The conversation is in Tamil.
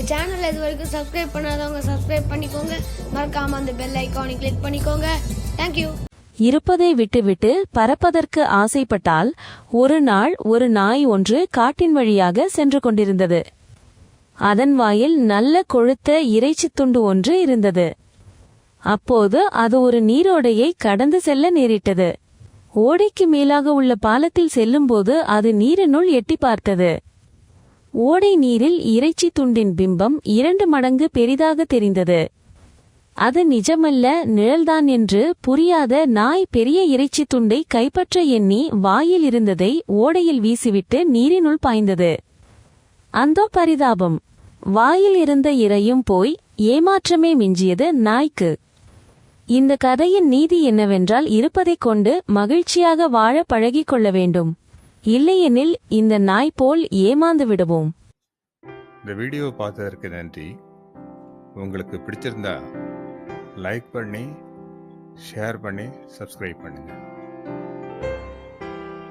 சேனலை இது வரைக்கும் சப்ஸ்கிரைப் பண்ணாதவங்க சப்ஸ்கிரைப் பண்ணிக்கோங்க. மறக்காம அந்த பெல் ஐகானை கிளிக் பண்ணிக்கோங்க. தேங்க்யூ. இருப்பதை விட்டுவிட்டு பறப்பதற்கு ஆசைப்பட்டால் ஒரு நாள் ஒரு நாய் ஒன்று காட்டின் வழியாக சென்று கொண்டிருந்தது. அதன் வாயில் நல்ல கொழுத்த இறைச்சி துண்டு ஒன்று இருந்தது. அப்போது அது ஒரு நீரோடையை கடந்து செல்ல நேரிட்டது. ஓடைக்கு மேலாக உள்ள பாலத்தில் செல்லும்போது அது நீரினுள் எட்டி பார்த்தது. ஓடை நீரில் இறைச்சி துண்டின் பிம்பம் 2 மடங்கு பெரிதாக தெரிந்தது. அது நிஜமல்ல, நிழல்தான் என்று புரியாத நாய் பெரிய இறைச்சி துண்டை கைப்பற்ற எண்ணி வாயில் இருந்ததை ஓடையில் வீசிவிட்டு நீரினுள் பாய்ந்தது. அந்தோ பரிதாபம்! வாயில் இருந்த இரையும் போய் ஏமாற்றமே மிஞ்சியது நாய்க்கு. இந்த கதையின் நீதி என்னவென்றால், இருப்பதைக் கொண்டு மகிழ்ச்சியாக வாழ பழகிக் கொள்ள வேண்டும். இல்லையெனில் இந்த நாய் போல் ஏமாந்து விடுவோம். இந்த வீடியோ பார்த்ததற்கு நன்றி. உங்களுக்கு பிடிச்சிருந்தா லைக் பண்ணி, ஷேர் பண்ணி, சப்ஸ்கிரைப் பண்ணுங்கள்.